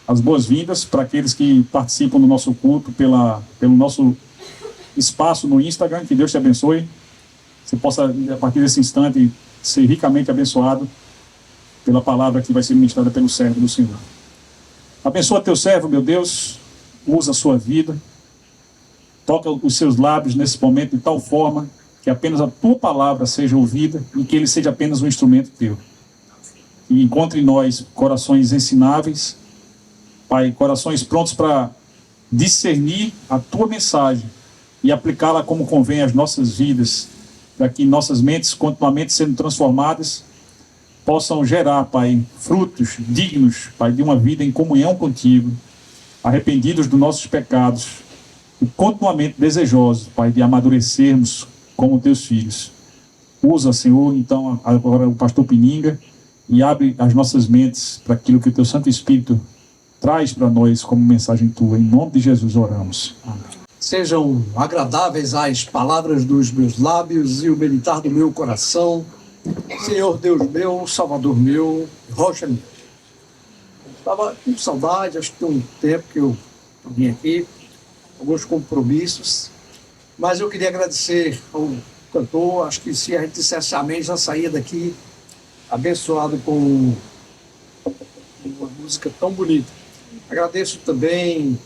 as boas-vindas para aqueles que participam do nosso culto pelo nosso espaço no Instagram. Que Deus te abençoe. Você possa, a partir desse instante, ser ricamente abençoado pela palavra que vai ser ministrada pelo servo do Senhor. Abençoa teu servo, meu Deus. Usa a sua vida. Toca os seus lábios nesse momento de tal forma que apenas a tua palavra seja ouvida e que ele seja apenas um instrumento teu. E encontre em nós corações ensináveis, Pai, corações prontos para discernir a tua mensagem e aplicá-la como convém às nossas vidas, para que nossas mentes, continuamente sendo transformadas, possam gerar, Pai, frutos dignos, Pai, de uma vida em comunhão contigo, arrependidos dos nossos pecados e continuamente desejosos, Pai, de amadurecermos como teus filhos. Usa, Senhor, então, agora o pastor Pininga e abre as nossas mentes para aquilo que o teu Santo Espírito traz para nós como mensagem tua. Em nome de Jesus oramos. Amém. Sejam agradáveis as palavras dos meus lábios e o meditar do meu coração. Senhor Deus meu, Salvador meu, rocha minha. Estava com saudade, acho que tem um tempo que eu vim aqui, alguns compromissos, mas eu queria agradecer ao cantor. Acho que se a gente dissesse amém, já saía daqui abençoado com uma música tão bonita. Agradeço também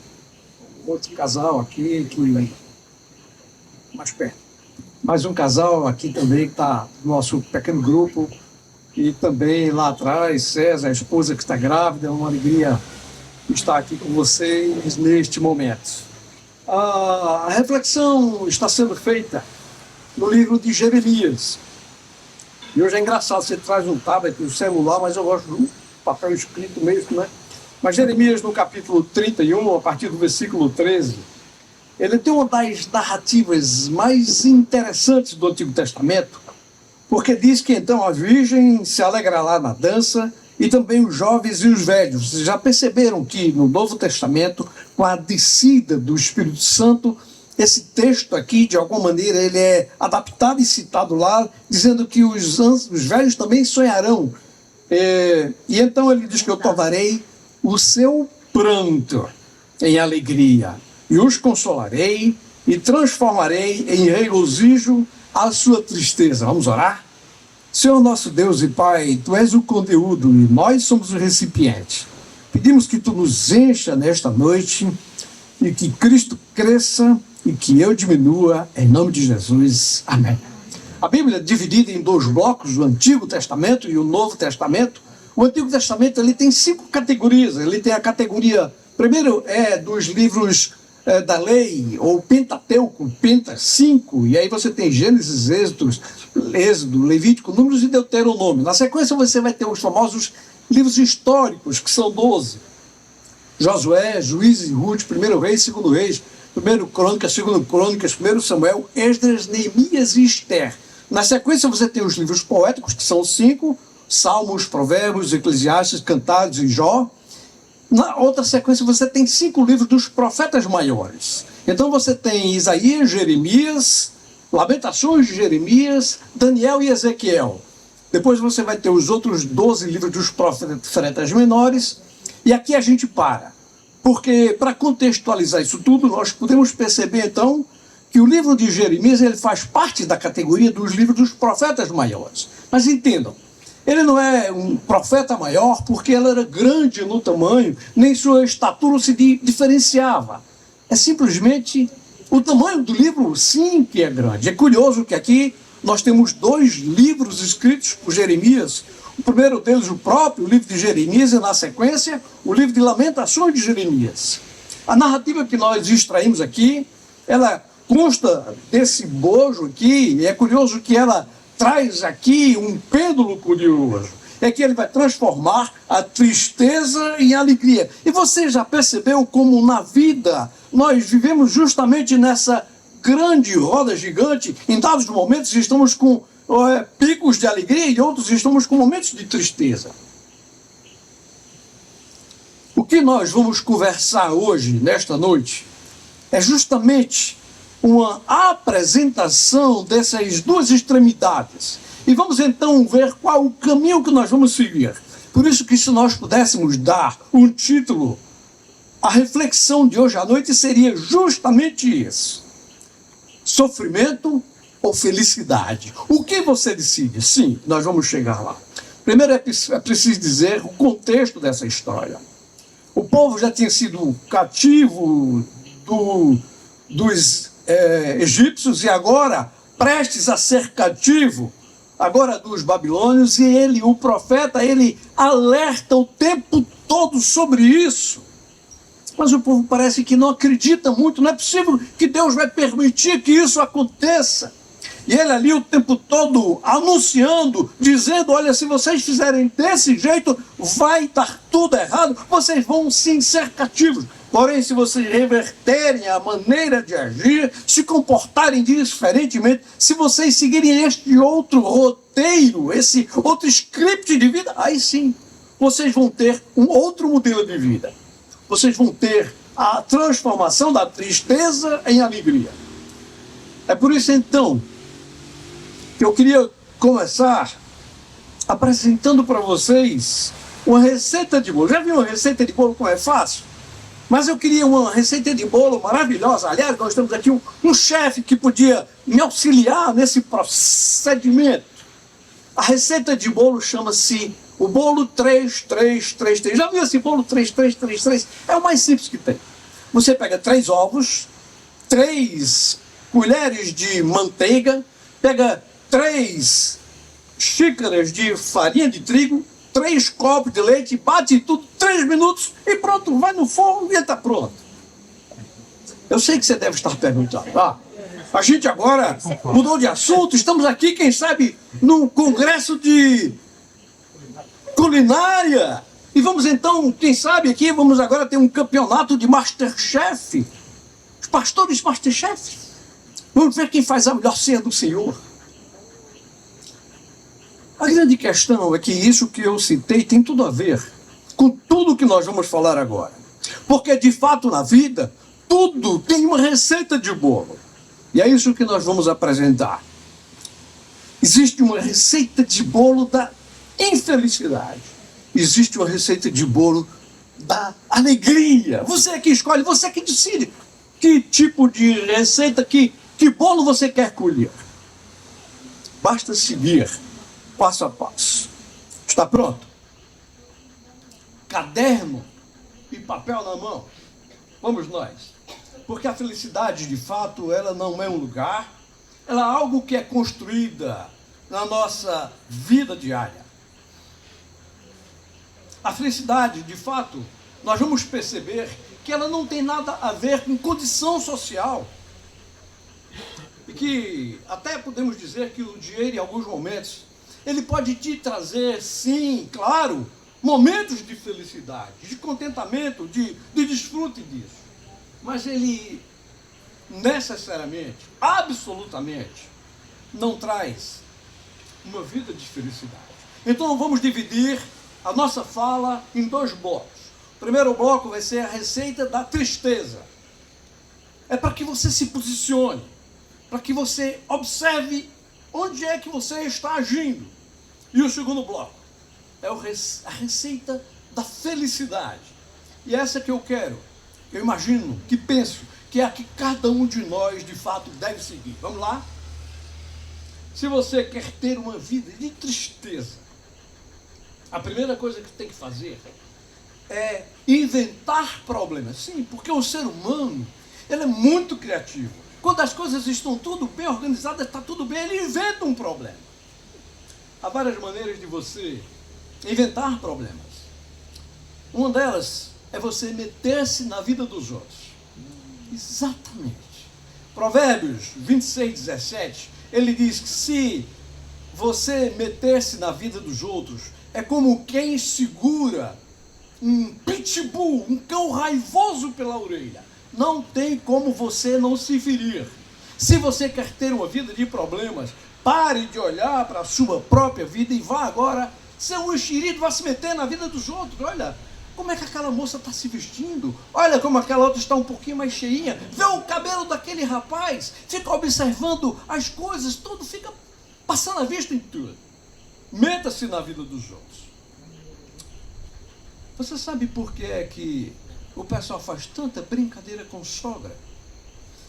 outro casal aqui, que mais perto. Mais um casal aqui também que está no nosso pequeno grupo. E também lá atrás, César, a esposa que está grávida. É uma alegria estar aqui com vocês neste momento. A reflexão está sendo feita no livro de Jeremias. E hoje é engraçado, você traz um tablet, um celular, mas eu gosto do papel escrito mesmo, né? Mas Jeremias, no capítulo 31, a partir do versículo 13, ele tem uma das narrativas mais interessantes do Antigo Testamento, porque diz que então a virgem se alegrará na dança e também os jovens e os velhos. Vocês já perceberam que no Novo Testamento, com a descida do Espírito Santo, esse texto aqui, de alguma maneira, ele é adaptado e citado lá, dizendo que os velhos também sonharão. E então ele diz que eu tornarei o seu pranto em alegria, e os consolarei e transformarei em regozijo a sua tristeza. Vamos orar? Senhor nosso Deus e Pai, Tu és o conteúdo e nós somos o recipiente. Pedimos que Tu nos encha nesta noite e que Cristo cresça e que eu diminua, em nome de Jesus. Amém. A Bíblia é dividida em dois blocos, o Antigo Testamento e o Novo Testamento. O Antigo Testamento ele tem 5 categorias. Ele tem a categoria, primeiro é dos livros da lei, ou Pentateuco, Penta 5, e aí você tem Gênesis, Êxodo, Levítico, Números e Deuteronômio. Na sequência você vai ter os famosos livros históricos, que são 12. Josué, Juízes, Ruth, 1 Reis, 2 Reis, 1 Crônicas, 2 Crônicas, 1 Samuel, Esdras, Neemias e Esther. Na sequência você tem os livros poéticos, que são 5, Salmos, Provérbios, Eclesiastes, Cantares e Jó. Na outra sequência você tem 5 livros dos profetas maiores. Então você tem Isaías, Jeremias, Lamentações de Jeremias, Daniel e Ezequiel. Depois você vai ter os outros 12 livros dos profetas menores. E aqui a gente para. Porque para contextualizar isso tudo, nós podemos perceber então que o livro de Jeremias ele faz parte da categoria dos livros dos profetas maiores. Mas entendam, ele não é um profeta maior porque ele era grande no tamanho, nem sua estatura se diferenciava. É simplesmente o tamanho do livro, sim, que é grande. É curioso que aqui nós temos 2 livros escritos por Jeremias. O primeiro deles, o próprio livro de Jeremias, e na sequência, o livro de Lamentações de Jeremias. A narrativa que nós extraímos aqui, ela consta desse bojo aqui, e é curioso que ela traz aqui um pêndulo curioso. É que ele vai transformar a tristeza em alegria. E você já percebeu como na vida nós vivemos justamente nessa grande roda gigante? Em dados momentos estamos com picos de alegria e outros estamos com momentos de tristeza. O que nós vamos conversar hoje, nesta noite, é justamente uma apresentação dessas 2 extremidades. E vamos então ver qual o caminho que nós vamos seguir. Por isso que se nós pudéssemos dar um título a reflexão de hoje à noite seria justamente isso: sofrimento ou felicidade? O que você decide? Sim, nós vamos chegar lá. Primeiro é preciso dizer o contexto dessa história. O povo já tinha sido cativo dos egípcios e agora prestes a ser cativo agora dos babilônios, e ele, o profeta, ele alerta o tempo todo sobre isso. Mas o povo parece que não acredita muito, não é possível que Deus vai permitir que isso aconteça. E ele ali o tempo todo anunciando, dizendo: olha, se vocês fizerem desse jeito, vai dar tudo errado, vocês vão sim ser cativos. Porém, se vocês reverterem a maneira de agir, se comportarem diferentemente, se vocês seguirem este outro roteiro, esse outro script de vida, aí sim, vocês vão ter um outro modelo de vida. Vocês vão ter a transformação da tristeza em alegria. É por isso, então, que eu queria começar apresentando para vocês uma receita de bolo. Já viu uma receita de bolo como é fácil? Mas eu queria uma receita de bolo maravilhosa. Aliás, nós temos aqui um chefe que podia me auxiliar nesse procedimento. A receita de bolo chama-se o bolo 3333. Já viu esse bolo 3333? É o mais simples que tem. Você pega 3 ovos, 3 colheres de manteiga, pega 3 xícaras de farinha de trigo, 3 copos de leite, bate tudo 3 minutos e pronto, vai no forno e está pronto. Eu sei que você deve estar perguntando: a gente agora mudou de assunto, estamos aqui, quem sabe, num congresso de culinária, e vamos então, quem sabe aqui, vamos agora ter um campeonato de Masterchef, os pastores Masterchef, vamos ver quem faz a melhor ceia do Senhor. A grande questão é que isso que eu citei tem tudo a ver com tudo que nós vamos falar agora. Porque, de fato, na vida, tudo tem uma receita de bolo. E é isso que nós vamos apresentar. Existe uma receita de bolo da infelicidade. Existe uma receita de bolo da alegria. Você é que escolhe, você é que decide que tipo de receita, que bolo você quer colher. Basta seguir passo a passo. Está pronto? Caderno e papel na mão. Vamos nós. Porque a felicidade, de fato, ela não é um lugar, ela é algo que é construída na nossa vida diária. A felicidade, de fato, nós vamos perceber que ela não tem nada a ver com condição social. E que até podemos dizer que o dinheiro, em alguns momentos, ele pode te trazer, sim, claro, momentos de felicidade, de contentamento, de desfrute disso. Mas ele necessariamente, absolutamente, não traz uma vida de felicidade. Então vamos dividir a nossa fala em 2 blocos. O primeiro bloco vai ser a receita da tristeza. É para que você se posicione, para que você observe onde é que você está agindo. E o segundo bloco é a receita da felicidade. E essa que eu imagino, que penso, que é a que cada um de nós, de fato, deve seguir. Vamos lá? Se você quer ter uma vida de tristeza, a primeira coisa que tem que fazer é inventar problemas. Sim, porque o ser humano, ele é muito criativo. Quando as coisas estão tudo bem organizadas, está tudo bem, ele inventa um problema. Há várias maneiras de você inventar problemas. Uma delas é você meter-se na vida dos outros. Exatamente. Provérbios 26:17, ele diz que se você meter-se na vida dos outros, é como quem segura um pitbull, um cão raivoso pela orelha. Não tem como você não se ferir. Se você quer ter uma vida de problemas, pare de olhar para a sua própria vida e vá agora ser um enxerido, vá se meter na vida dos outros. Olha como é que aquela moça está se vestindo, olha como aquela outra está um pouquinho mais cheinha, vê o cabelo daquele rapaz, fica observando as coisas, tudo fica passando a vista em tudo. Meta-se na vida dos outros. Você sabe por que é que o pessoal faz tanta brincadeira com sogra?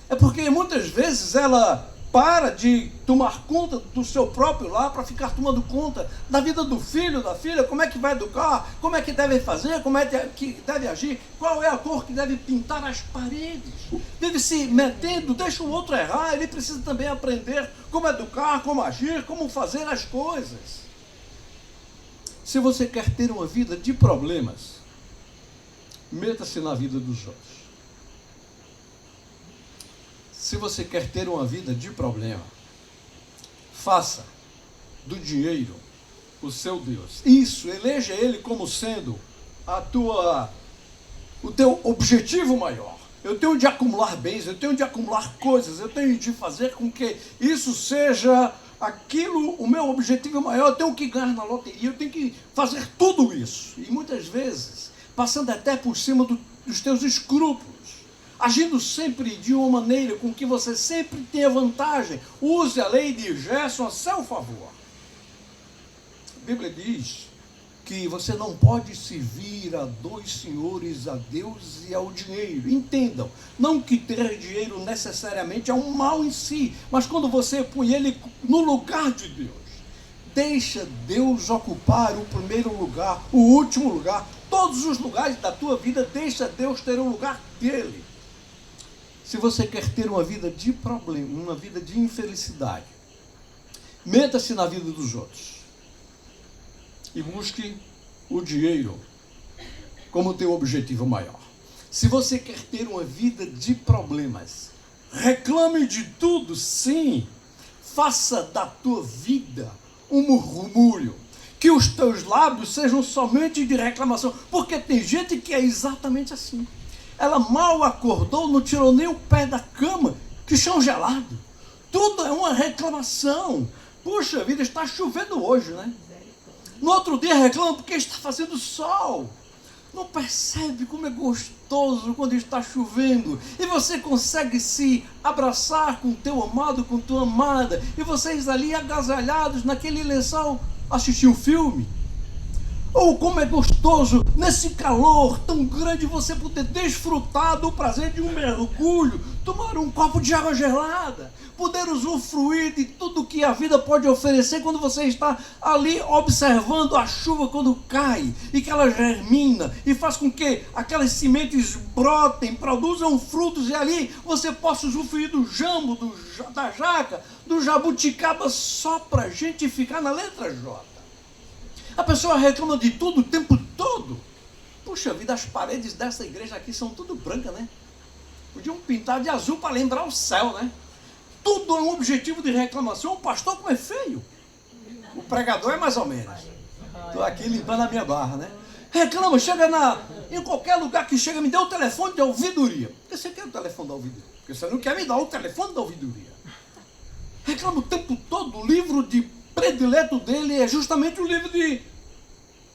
É porque muitas vezes ela para de tomar conta do seu próprio lar para ficar tomando conta da vida do filho, da filha, como é que vai educar, como é que deve fazer, como é que deve agir, qual é a cor que deve pintar as paredes. Deve se metendo, deixa o outro errar, ele precisa também aprender como educar, como agir, como fazer as coisas. Se você quer ter uma vida de problemas, meta-se na vida dos outros. Se você quer ter uma vida de problema, faça do dinheiro o seu Deus. Isso, eleja ele como sendo o teu objetivo maior. Eu tenho de acumular bens, eu tenho de acumular coisas, eu tenho de fazer com que isso seja aquilo, o meu objetivo maior. Eu tenho que ganhar na loteria, eu tenho que fazer tudo isso. E muitas vezes, passando até por cima dos teus escrúpulos, agindo sempre de uma maneira com que você sempre tenha vantagem. Use a lei de Gerson a seu favor. A Bíblia diz que você não pode servir a dois senhores, a Deus e ao dinheiro. Entendam, não que ter dinheiro necessariamente é um mal em si, mas quando você põe ele no lugar de Deus, deixa Deus ocupar o primeiro lugar, o último lugar, todos os lugares da tua vida, deixa Deus ter o lugar dele. Se você quer ter uma vida de problema, uma vida de infelicidade, meta-se na vida dos outros e busque o dinheiro como teu objetivo maior. Se você quer ter uma vida de problemas, reclame de tudo, sim. Faça da tua vida um murmúrio, que os teus lábios sejam somente de reclamação, porque tem gente que é exatamente assim. Ela mal acordou, não tirou nem o pé da cama, que chão gelado. Tudo é uma reclamação. Puxa vida, está chovendo hoje, né? No outro dia reclama porque está fazendo sol. Não percebe como é gostoso quando está chovendo e você consegue se abraçar com teu amado, com tua amada, e vocês ali agasalhados naquele lençol assistir um filme. Ou como é gostoso nesse calor tão grande você poder desfrutar do prazer de um mergulho, tomar um copo de água gelada, poder usufruir de tudo que a vida pode oferecer quando você está ali observando a chuva quando cai e que ela germina e faz com que aquelas sementes brotem, produzam frutos, e ali você possa usufruir do jambo, da jaca, do jabuticaba, só para a gente ficar na letra J. A pessoa reclama de tudo o tempo todo. Puxa vida, as paredes dessa igreja aqui são tudo brancas, né? Podiam pintar de azul para lembrar o céu, né? Tudo é um objetivo de reclamação. O pastor como é feio. O pregador é mais ou menos. Estou aqui limpando a minha barra, né? Reclama, chega em qualquer lugar que chega, me dê o telefone de ouvidoria. Porque você quer o telefone da ouvidoria? Porque você não quer me dar o telefone da ouvidoria. Reclama o tempo todo. O livro de predileto dele é justamente o livro de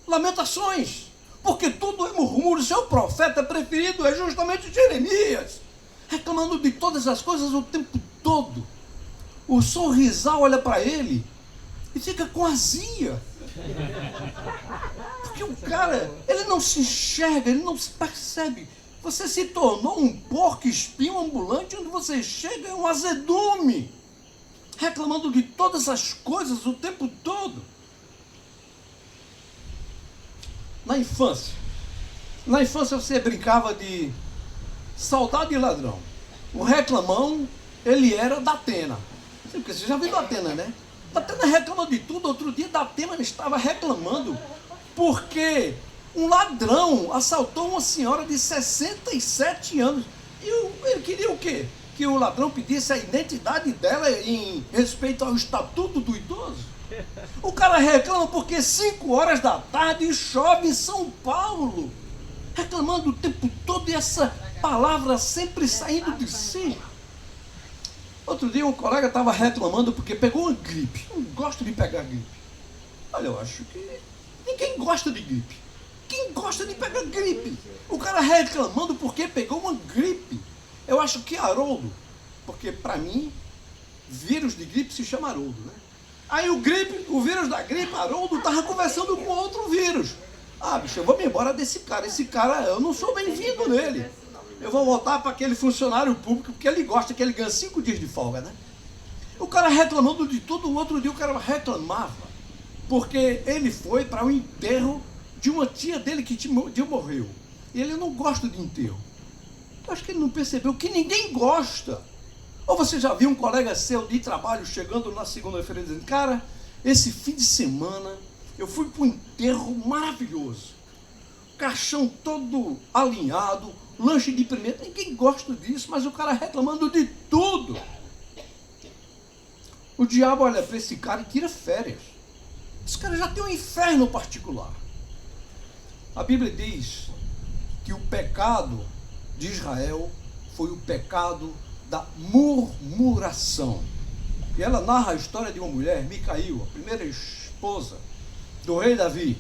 Lamentações, porque tudo é murmúrio. Seu profeta preferido é justamente Jeremias, reclamando de todas as coisas o tempo todo. O sorrisal olha para ele e fica com azia, porque o cara, ele não se enxerga, ele não se percebe. Você se tornou um porco espinho ambulante, onde você chega é um azedume, reclamando de todas as coisas o tempo todo. Na infância você brincava de soldado e ladrão. O reclamão, ele era da Atena. Você já viu da Atena, né? Da Atena reclama de tudo. Outro dia da Atena estava reclamando porque um ladrão assaltou uma senhora de 67 anos. E ele queria o quê? Que o ladrão pedisse a identidade dela em respeito ao estatuto do idoso. O cara reclama porque 5 horas da tarde chove em São Paulo, reclamando o tempo todo, e essa palavra sempre saindo de si. Outro dia um colega estava reclamando porque pegou uma gripe. Não gosto de pegar gripe. Olha, eu acho que ninguém gosta de gripe. Quem gosta de pegar gripe? O cara reclamando porque pegou uma gripe. Eu acho que Haroldo, porque para mim vírus de gripe se chama Haroldo, né? Aí o vírus da gripe, Haroldo, estava conversando com outro vírus. Ah, bicho, eu vou me embora desse cara. Esse cara, eu não sou bem-vindo nele. Eu vou voltar para aquele funcionário público, porque ele gosta que ele ganha 5 dias de folga, né? O cara reclamando de tudo, o outro dia o cara reclamava, porque ele foi para o enterro de uma tia dele que morreu. E ele não gosta de enterro. Eu acho que ele não percebeu que ninguém gosta. Ou você já viu um colega seu de trabalho chegando na segunda-feira dizendo, cara, esse fim de semana eu fui para um enterro maravilhoso. Caixão todo alinhado, lanche de primeira. Ninguém gosta disso, mas o cara reclamando de tudo. O diabo olha para esse cara e tira férias. Esse cara já tem um inferno particular. A Bíblia diz que o pecado de Israel foi o pecado da murmuração. E ela narra a história de uma mulher, Micail, a primeira esposa do rei Davi,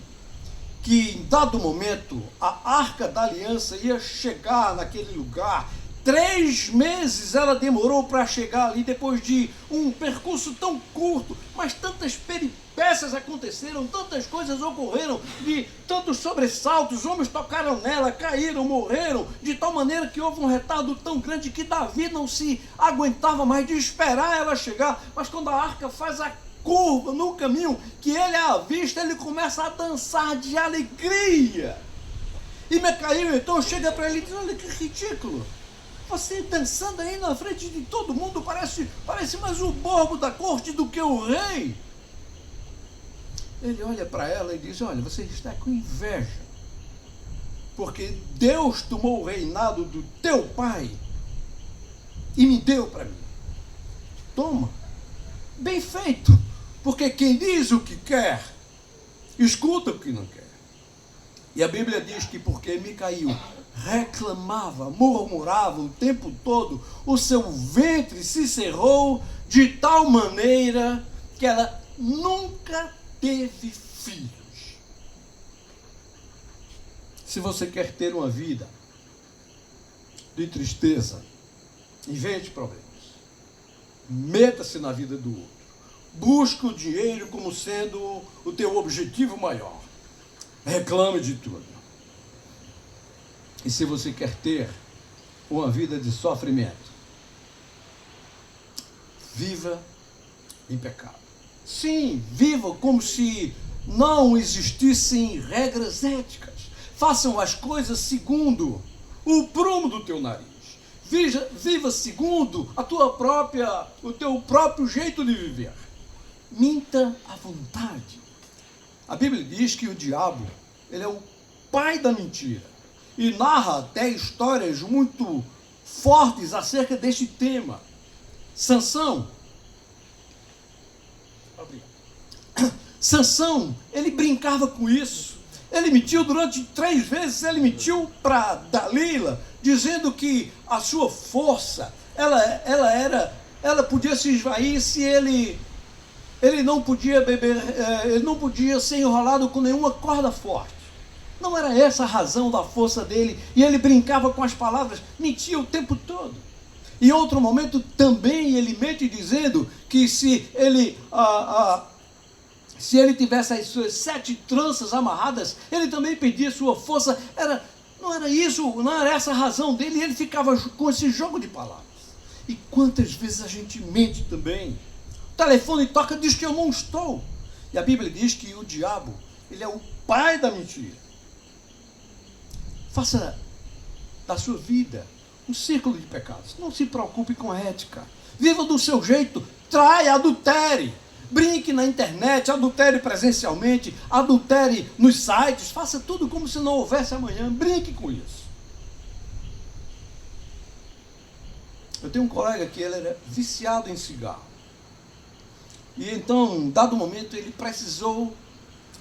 que em dado momento a arca da aliança ia chegar naquele lugar. 3 meses ela demorou para chegar ali, depois de um percurso tão curto, mas tantas peripécias aconteceram, tantas coisas ocorreram, de tantos sobressaltos, homens tocaram nela, caíram, morreram, de tal maneira que houve um retardo tão grande que Davi não se aguentava mais de esperar ela chegar. Mas quando a arca faz a curva no caminho, que ele avista, ele começa a dançar de alegria. E Micael então chega para ele e diz, olha que ridículo, você dançando aí na frente de todo mundo, parece mais o bobo da corte do que o rei. Ele olha para ela e diz, olha, você está com inveja, porque Deus tomou o reinado do teu pai e me deu para mim. Toma, bem feito, porque quem diz o que quer, escuta o que não quer. E a Bíblia diz que porque Micael reclamava, murmurava o tempo todo, o seu ventre se cerrou de tal maneira que ela nunca teve filhos. Se você quer ter uma vida de tristeza, invente problemas. Meta-se na vida do outro. Busque o dinheiro como sendo o teu objetivo maior. Reclame de tudo. E se você quer ter uma vida de sofrimento, viva em pecado. Sim, viva como se não existissem regras éticas. Façam as coisas segundo o prumo do teu nariz. Viva segundo o teu próprio jeito de viver. Minta à vontade. A Bíblia diz que o diabo, ele é o pai da mentira. E narra até histórias muito fortes acerca deste tema. Sansão, ele brincava com isso. Ele mentiu durante 3 vezes. Ele mentiu para Dalila, dizendo que a sua força, ela podia se esvair se ele não podia beber, ele não podia ser enrolado com nenhuma corda forte. Não era essa a razão da força dele, e ele brincava com as palavras, mentia o tempo todo. Em outro momento também ele mente dizendo que se ele tivesse as suas 7 tranças amarradas, ele também perdia sua força. Não era essa a razão dele, e ele ficava com esse jogo de palavras. E quantas vezes a gente mente também? O telefone toca e diz que eu não estou. E a Bíblia diz que o diabo, ele é o pai da mentira. Faça da sua vida um círculo de pecados. Não se preocupe com ética. Viva do seu jeito. Traia, adultere. Brinque na internet, adultere presencialmente, adultere nos sites. Faça tudo como se não houvesse amanhã. Brinque com isso. Eu tenho um colega que ele era viciado em cigarro. E então, em dado momento, ele precisou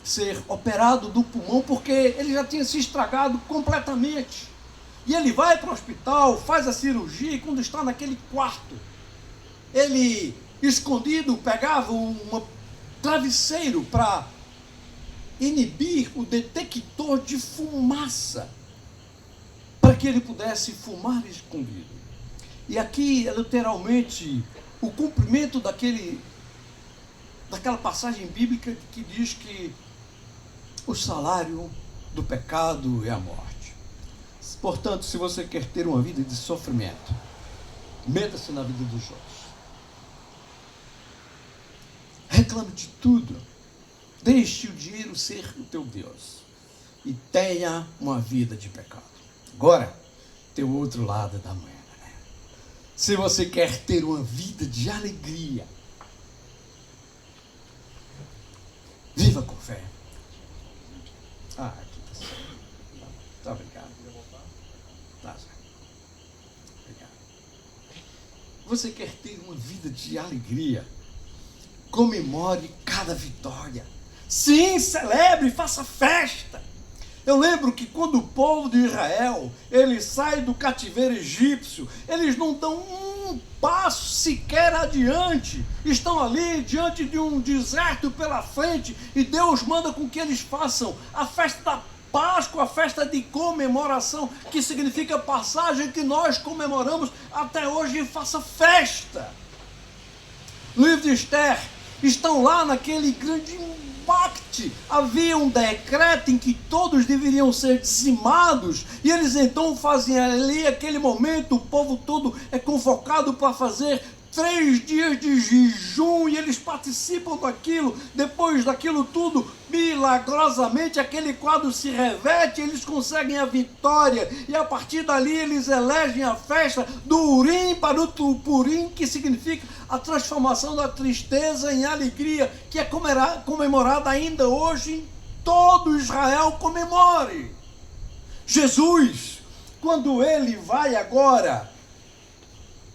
ser operado do pulmão, porque ele já tinha se estragado completamente. E ele vai para o hospital, faz a cirurgia, e quando está naquele quarto, ele, escondido, pegava um travesseiro para inibir o detector de fumaça, para que ele pudesse fumar escondido. E aqui é literalmente o cumprimento daquela passagem bíblica que diz que o salário do pecado e a morte. Portanto, se você quer ter uma vida de sofrimento, meta-se na vida dos outros. Reclame de tudo. Deixe o dinheiro ser o teu Deus. E tenha uma vida de pecado. Agora, tem o outro lado da moeda, né? Se você quer ter uma vida de alegria, viva com fé. Aqui está certo. Tá, obrigado. Tá certo. Obrigado. Você quer ter uma vida de alegria? Comemore cada vitória. Sim, celebre, faça festa. Eu lembro que quando o povo de Israel, ele sai do cativeiro egípcio, eles não dão um passo sequer adiante. Estão ali diante de um deserto pela frente e Deus manda com que eles façam a festa da Páscoa, a festa de comemoração, que significa passagem, que nós comemoramos até hoje, e faça festa. No livro de Esther, estão lá naquele grande embate. Havia um decreto em que todos deveriam ser dizimados, e eles então fazem ali aquele momento, o povo todo é convocado para fazer 3 dias de jejum, e eles participam daquilo. Depois daquilo tudo, milagrosamente aquele quadro se reverte, eles conseguem a vitória, e a partir dali eles elegem a festa do Urim para o Tupurim, que significa a transformação da tristeza em alegria, que é comemorada ainda hoje em todo Israel. Comemore. Jesus, quando ele vai agora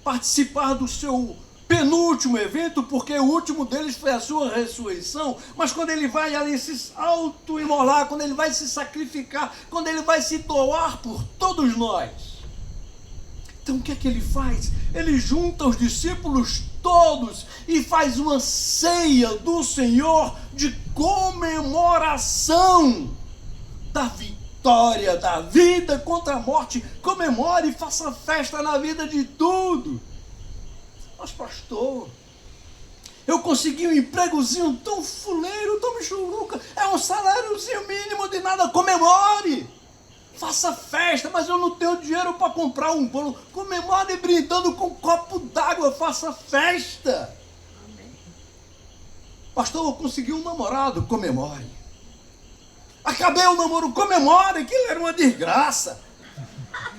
participar do seu penúltimo evento, porque o último deles foi a sua ressurreição, mas quando ele vai ali se auto-imolar, quando ele vai se sacrificar, quando ele vai se doar por todos nós, então o que é que ele faz? Ele junta os discípulos todos e faz uma ceia do Senhor de comemoração da vitória da vida contra a morte. Comemore e faça festa na vida de tudo. Mas pastor, eu consegui um empregozinho tão fuleiro, tão michuruca, é um saláriozinho mínimo de nada. Comemore, faça festa. Mas eu não tenho dinheiro para comprar um bolo. Comemore brindando com um copo d'água, faça festa. Pastor, eu consegui um namorado. Comemore. Acabei o namoro. Comemore, que ele era uma desgraça.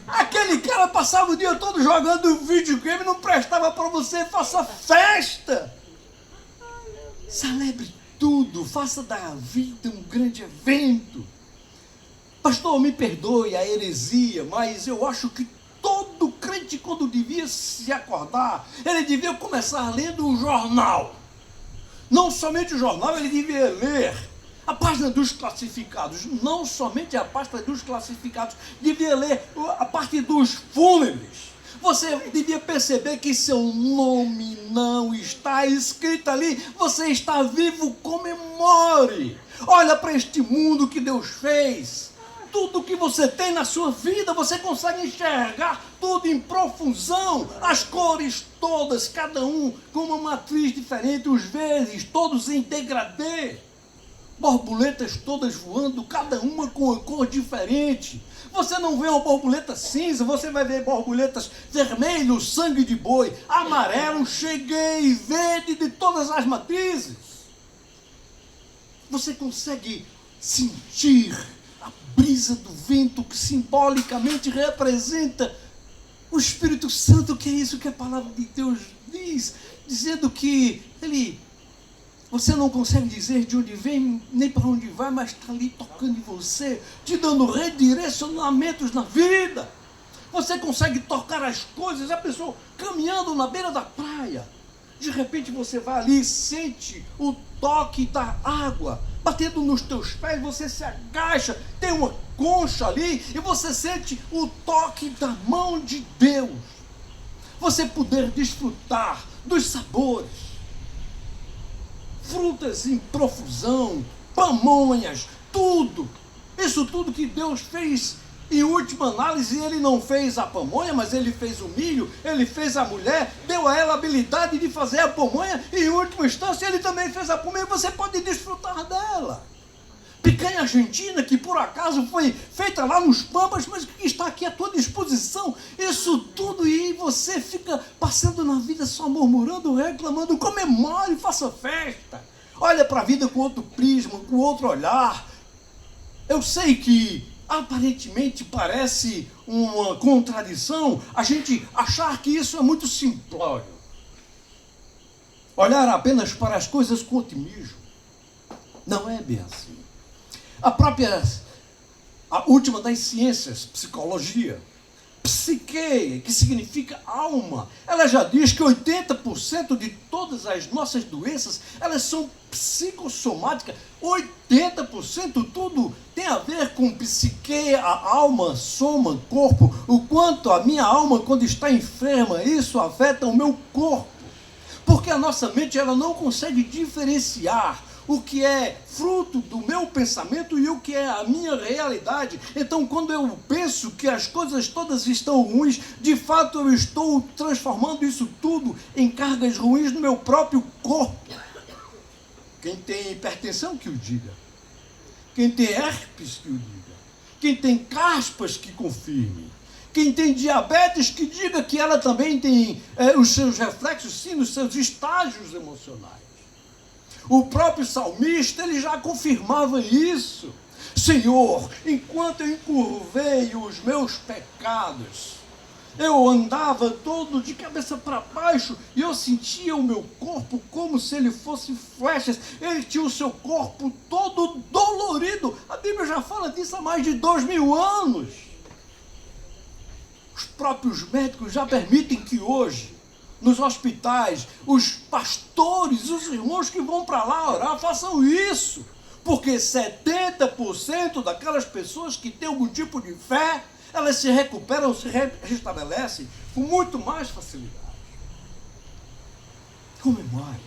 Aquele cara passava o dia todo jogando videogame, não prestava para você. Faça festa. Celebre tudo, faça da vida um grande evento. Pastor, me perdoe a heresia, mas eu acho que todo crente, quando devia se acordar, ele devia começar lendo o jornal. Não somente o jornal, ele devia ler a página dos classificados. Não somente a página dos classificados, devia ler a parte dos fúnebres. Você devia perceber que seu nome não está escrito ali. Você está vivo. Comemore. Olha para este mundo que Deus fez. Tudo que você tem na sua vida, você consegue enxergar tudo em profusão, as cores todas, cada um com uma matriz diferente, os verdes todos em degradê, borboletas todas voando, cada uma com uma cor diferente. Você não vê uma borboleta cinza, você vai ver borboletas vermelho, sangue de boi, amarelo, cheguei, verde, de todas as matrizes. Você consegue sentir a brisa do vento, que simbolicamente representa o Espírito Santo, que é isso que a palavra de Deus diz, dizendo que você não consegue dizer de onde vem, nem para onde vai, mas está ali tocando em você, te dando redirecionamentos na vida. Você consegue tocar as coisas, a pessoa caminhando na beira da praia, de repente você vai ali e sente o toque da água batendo nos teus pés, você se agacha, tem uma concha ali e você sente o toque da mão de Deus. Você poder desfrutar dos sabores, frutas em profusão, pamonhas, tudo. Isso tudo que Deus fez, em última análise, ele não fez a pamonha, mas ele fez o milho, ele fez a mulher, deu a ela a habilidade de fazer a pamonha, e em última instância ele também fez a pamonha, você pode desfrutar dela. picanha argentina, que por acaso foi feita lá nos Pampas, mas que está aqui à tua disposição. Isso tudo, e você fica passando na vida só murmurando, reclamando. Comemore, faça festa. Olha para a vida com outro prisma, com outro olhar. Eu sei que aparentemente parece uma contradição a gente achar que isso é muito simplório. Olhar apenas para as coisas com otimismo. Não é bem assim. A última das ciências, psicologia, psique, que significa alma, ela já diz que 80% de todas as nossas doenças, elas são psicossomáticas. 80% tudo tem a ver com psique, a alma, soma, corpo. O quanto a minha alma, quando está enferma, isso afeta o meu corpo. Porque a nossa mente, ela não consegue diferenciar o que é fruto do meu pensamento e o que é a minha realidade. Então, quando eu penso que as coisas todas estão ruins, de fato eu estou transformando isso tudo em cargas ruins no meu próprio corpo. Quem tem hipertensão, que o diga. Quem tem herpes, que o diga. Quem tem caspas, que confirme. Quem tem diabetes, que diga que ela também tem os seus reflexos, sim, nos seus estágios emocionais. O próprio salmista, ele já confirmava isso. Senhor, enquanto eu encurvei os meus pecados, eu andava todo de cabeça para baixo e eu sentia o meu corpo como se ele fosse flechas. Ele tinha o seu corpo todo dolorido. A Bíblia já fala disso há mais de 2000 anos. Os próprios médicos já permitem que hoje, nos hospitais, os pastores, os irmãos que vão para lá orar, façam isso. Porque 70% daquelas pessoas que têm algum tipo de fé, elas se recuperam, se restabelecem com muito mais facilidade. Comemore,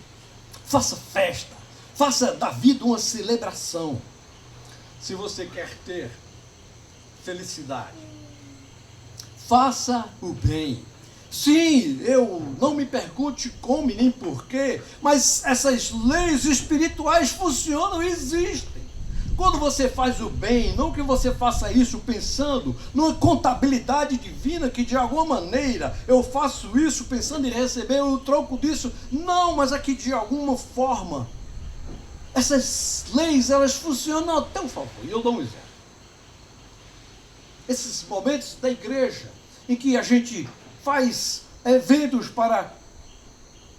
faça festa, faça da vida uma celebração. Se você quer ter felicidade, faça o bem. Sim, eu não me pergunte como e nem porquê, mas essas leis espirituais funcionam e existem. Quando você faz o bem, não que você faça isso pensando numa contabilidade divina, que de alguma maneira eu faço isso pensando em receber o troco disso. Não, mas é que de alguma forma essas leis, elas funcionam a teu favor. E eu dou um exemplo. Esses momentos da igreja em que a gente faz eventos para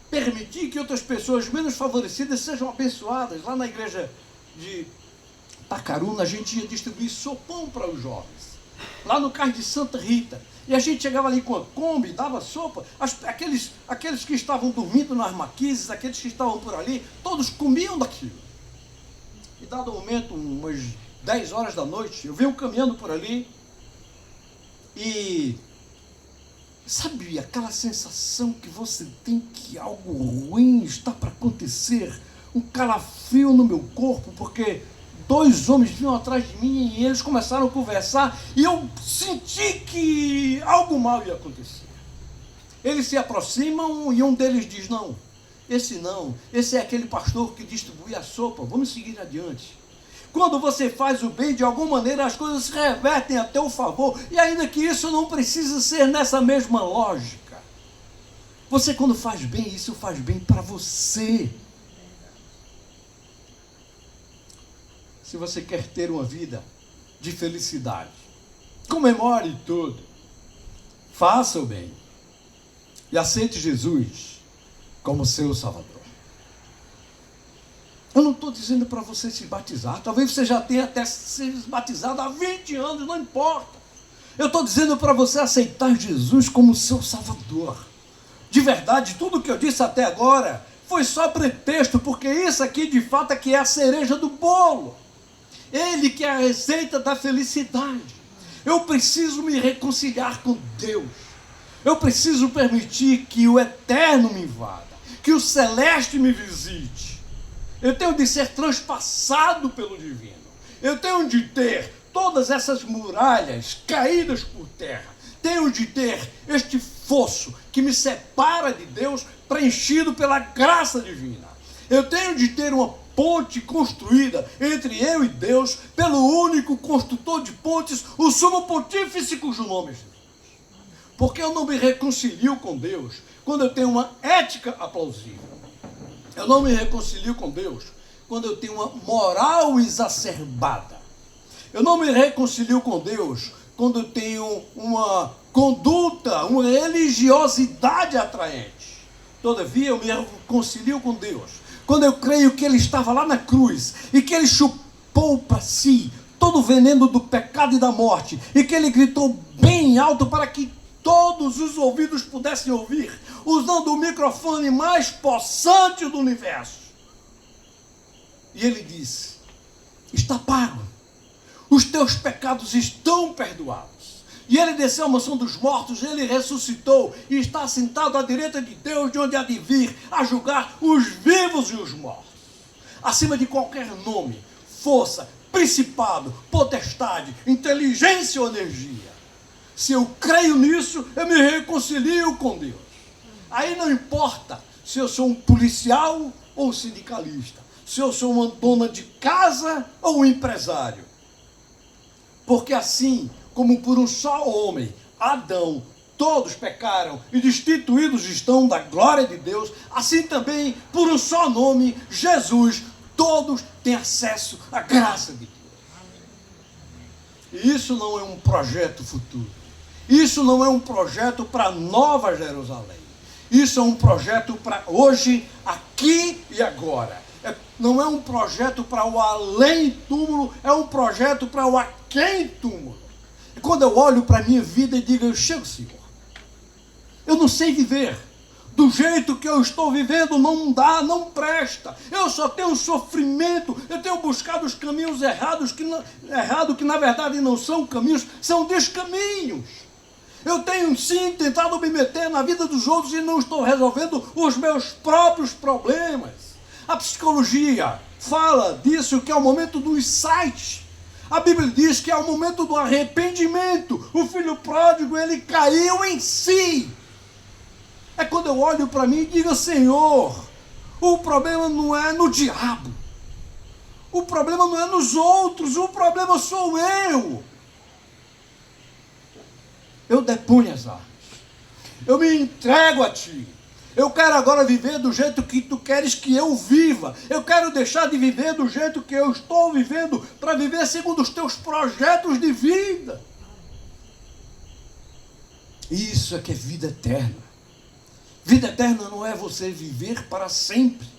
permitir que outras pessoas menos favorecidas sejam abençoadas. Lá na igreja de Tacaruna, a gente ia distribuir sopão para os jovens. Lá no Cais de Santa Rita. E a gente chegava ali com a Kombi, dava sopa. Aqueles que estavam dormindo nas maquises, aqueles que estavam por ali, todos comiam daquilo. E dado um momento, umas 10 horas da noite, eu venho caminhando por ali e... sabe aquela sensação que você tem que algo ruim está para acontecer? Um calafrio no meu corpo, porque 2 homens vinham atrás de mim e eles começaram a conversar e eu senti que algo mal ia acontecer. Eles se aproximam e um deles diz, não, esse é aquele pastor que distribui a sopa, vamos seguir adiante. Quando você faz o bem, de alguma maneira as coisas se revertem a teu favor, e ainda que isso não precisa ser nessa mesma lógica. Você, quando faz bem, isso faz bem para você. Se você quer ter uma vida de felicidade, comemore tudo, faça o bem e aceite Jesus como seu Salvador. Eu não estou dizendo para você se batizar, talvez você já tenha até sido batizado há 20 anos, não importa. Eu estou dizendo para você aceitar Jesus como seu Salvador. De verdade, tudo que eu disse até agora foi só pretexto, porque isso aqui de fato é que é a cereja do bolo. Ele que é a receita da felicidade. Eu preciso me reconciliar com Deus. Eu preciso permitir que o eterno me invada, que o celeste me visite. Eu tenho de ser transpassado pelo divino. Eu tenho de ter todas essas muralhas caídas por terra. Tenho de ter este fosso que me separa de Deus, preenchido pela graça divina. Eu tenho de ter uma ponte construída entre eu e Deus, pelo único construtor de pontes, o sumo pontífice cujo nome é Jesus. Porque eu não me reconcilio com Deus quando eu tenho uma ética aplausível. Eu não me reconcilio com Deus quando eu tenho uma moral exacerbada. Eu não me reconcilio com Deus quando eu tenho uma conduta, uma religiosidade atraente. Todavia, eu me reconcilio com Deus quando eu creio que Ele estava lá na cruz e que Ele chupou para si todo o veneno do pecado e da morte e que Ele gritou bem alto para que todos os ouvidos pudessem ouvir, usando o microfone mais possante do universo. E Ele disse: está pago, os teus pecados estão perdoados. E Ele desceu à mansão dos mortos, Ele ressuscitou e está sentado à direita de Deus, de onde há de vir a julgar os vivos e os mortos. Acima de qualquer nome, força, principado, potestade, inteligência ou energia. Se eu creio nisso, eu me reconcilio com Deus. Aí não importa se eu sou um policial ou um sindicalista, se eu sou uma dona de casa ou um empresário. Porque assim como por um só homem, Adão, todos pecaram e destituídos estão da glória de Deus, assim também por um só nome, Jesus, todos têm acesso à graça de Deus. E isso não é um projeto futuro. Isso não é um projeto para Nova Jerusalém. Isso é um projeto para hoje, aqui e agora. Não é um projeto para o além-túmulo, é um projeto para o aquém-túmulo. E quando eu olho para a minha vida e digo: eu chego, Senhor, eu não sei viver. Do jeito que eu estou vivendo não dá, não presta. Eu só tenho sofrimento, eu tenho buscado os caminhos errados, que na verdade não são caminhos, são descaminhos. Eu tenho sim tentado me meter na vida dos outros e não estou resolvendo os meus próprios problemas. A psicologia fala disso, que é o momento do insight. A Bíblia diz que é o momento do arrependimento. O filho pródigo, ele caiu em si. É quando eu olho para mim e digo: Senhor, o problema não é no diabo. O problema não é nos outros, o problema sou eu. Eu depunho as armas. Eu me entrego a Ti. Eu quero agora viver do jeito que Tu queres que eu viva. Eu quero deixar de viver do jeito que eu estou vivendo para viver segundo os Teus projetos de vida. Isso é que é vida eterna. Vida eterna não é você viver para sempre.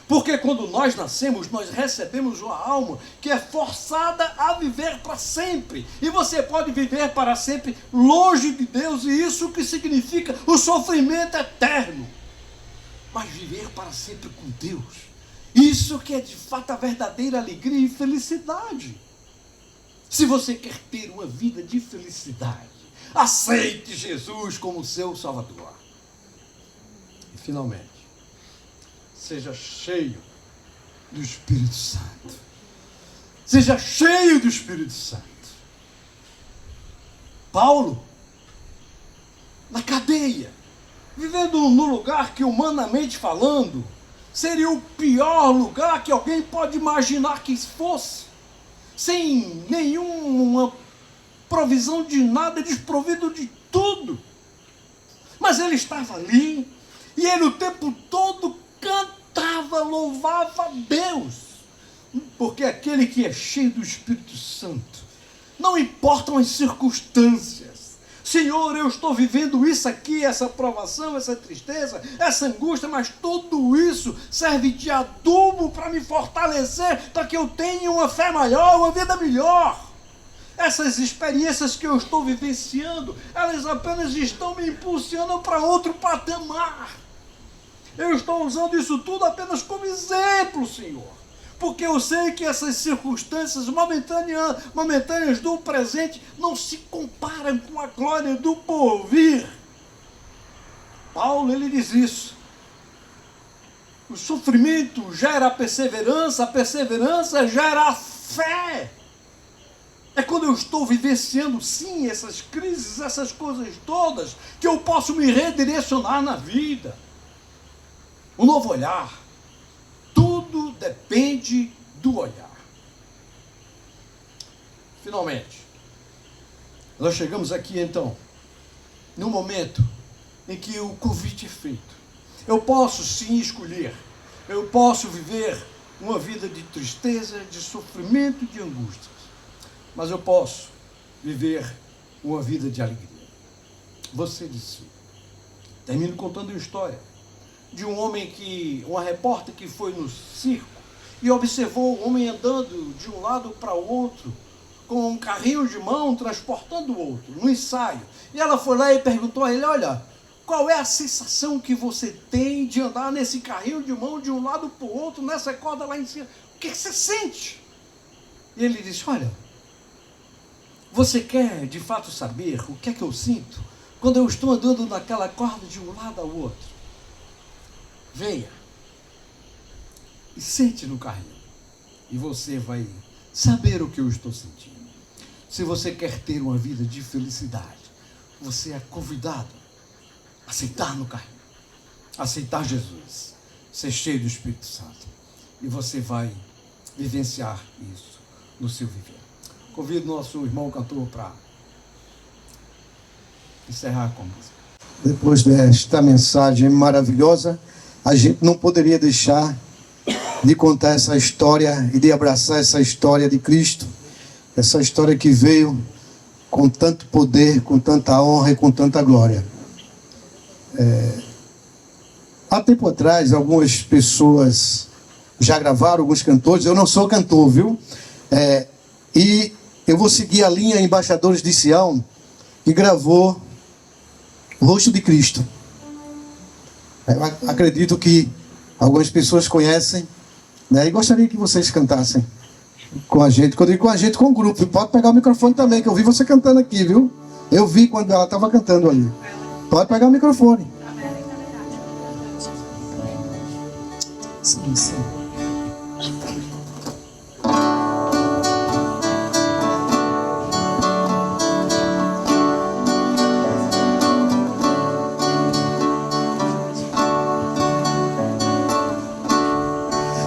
Porque quando nós nascemos, nós recebemos uma alma que é forçada a viver para sempre. E você pode viver para sempre longe de Deus, e isso que significa o sofrimento eterno. Mas viver para sempre com Deus, isso que é de fato a verdadeira alegria e felicidade. Se você quer ter uma vida de felicidade, aceite Jesus como seu Salvador. E finalmente, seja cheio do Espírito Santo. Seja cheio do Espírito Santo. Paulo, na cadeia, vivendo no lugar que, humanamente falando, seria o pior lugar que alguém pode imaginar que fosse, sem nenhuma provisão de nada, desprovido de tudo. Mas ele estava ali, e ele o tempo todo cantava, louvava a Deus, porque aquele que é cheio do Espírito Santo, não importam as circunstâncias. Senhor, eu estou vivendo isso aqui, essa provação, essa tristeza, essa angústia, mas tudo isso serve de adubo para me fortalecer, para que eu tenha uma fé maior, uma vida melhor. Essas experiências que eu estou vivenciando, elas apenas estão me impulsionando para outro patamar. Eu estou usando isso tudo apenas como exemplo, Senhor, porque eu sei que essas circunstâncias momentâneas do presente não se comparam com a glória do porvir. Paulo, ele diz isso. O sofrimento gera a perseverança gera a fé. É quando eu estou vivenciando, sim, essas crises, essas coisas todas, que eu posso me redirecionar na vida. Um novo olhar. Tudo depende do olhar. Finalmente, nós chegamos aqui então, no momento em que o convite é feito. Eu posso sim escolher, eu posso viver uma vida de tristeza, de sofrimento, de angústias, mas eu posso viver uma vida de alegria. Você decide. Termino contando uma história de um homem uma repórter que foi no circo e observou o homem andando de um lado para o outro, com um carrinho de mão transportando o outro, no ensaio. E ela foi lá e perguntou a ele: olha, qual é a sensação que você tem de andar nesse carrinho de mão de um lado para o outro, nessa corda lá em cima? O que você sente? E ele disse: olha, você quer de fato saber o que é que eu sinto quando eu estou andando naquela corda de um lado ao outro? Venha e sente no carrinho e você vai saber o que eu estou sentindo. Se você quer ter uma vida de felicidade, você é convidado a sentar no carrinho, aceitar Jesus, ser cheio do Espírito Santo, e você vai vivenciar isso no seu viver. Convido nosso irmão cantor para encerrar com a música. Depois desta mensagem maravilhosa, a gente não poderia deixar de contar essa história e de abraçar essa história de Cristo, essa história que veio com tanto poder, com tanta honra e com tanta glória. Há tempo atrás, algumas pessoas já gravaram, alguns cantores. Eu não sou cantor, viu? E eu vou seguir a linha Embaixadores de Sião, que gravou o rosto de Cristo. Eu acredito que algumas pessoas conhecem, né? E gostaria que vocês cantassem com a gente. Quando eu digo com a gente, com o grupo. Pode pegar o microfone também, que eu vi você cantando aqui, viu? Eu vi quando ela estava cantando ali. Pode pegar o microfone. Sim, sim.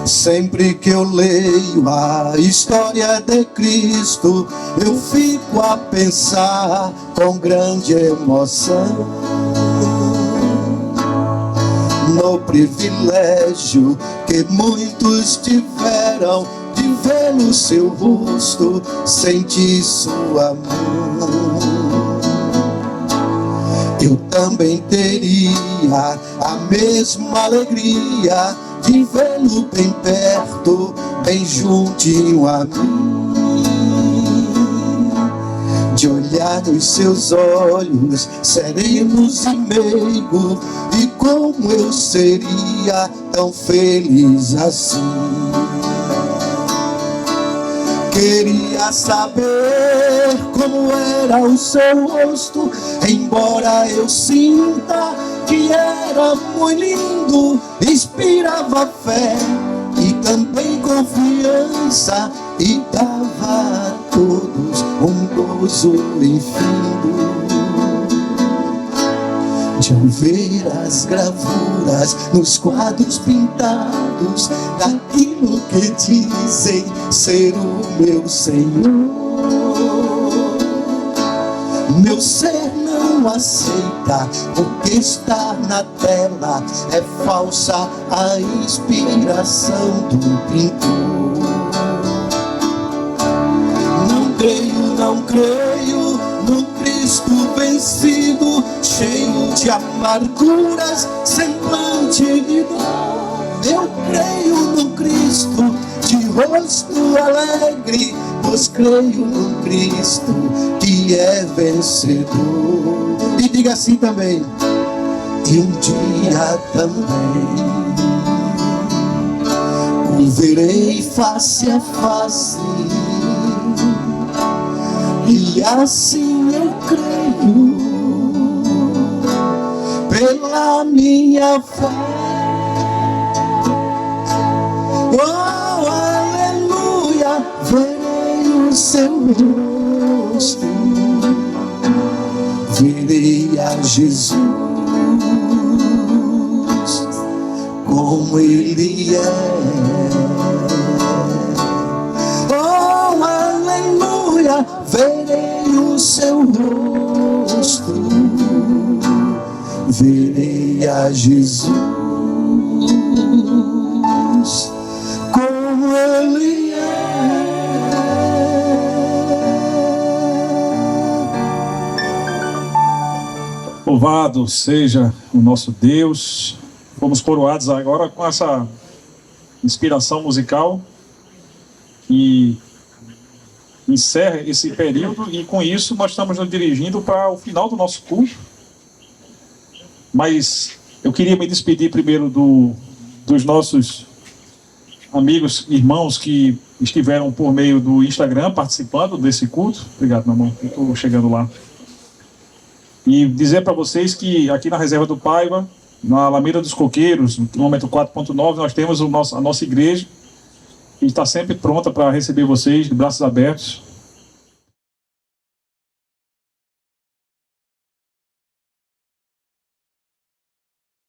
Sempre que eu leio a história de Cristo, eu fico a pensar com grande emoção no privilégio que muitos tiveram de ver no seu rosto, sentir sua mão. Eu também teria a mesma alegria de vê-lo bem perto, bem juntinho a mim, de olhar nos seus olhos serenos e meigos, e como eu seria tão feliz assim. Queria saber como era o seu rosto, embora eu sinta que era muito lindo, inspirava fé e também confiança, e dava a todos um gozo infindo de ver as gravuras nos quadros pintados daquilo que dizem ser o meu Senhor. Meu ser não aceita o que está na tela, é falsa a inspiração do pintor. Não creio no Cristo vencido, cheio de amarguras, semblante de dor. Eu creio no Cristo de rosto alegre, pois creio no Cristo que é vencedor. E diga assim também: e um dia também o verei face a face, e assim eu creio pela minha fé. Oh, aleluia, verei o seu rosto, verei a Jesus como Ele é. rosto, verei a Jesus como Ele é. Louvado seja o nosso Deus. Fomos coroados agora com essa inspiração musical que encerra esse período, e com isso nós estamos nos dirigindo para o final do nosso culto. Mas eu queria me despedir primeiro dos nossos amigos, irmãos que estiveram por meio do Instagram participando desse culto. Obrigado, meu irmão, eu estou chegando lá. E dizer para vocês que aqui na Reserva do Paiva, na Alameda dos Coqueiros, no quilômetro 4.9, nós temos a nossa igreja, que está sempre pronta para receber vocês de braços abertos.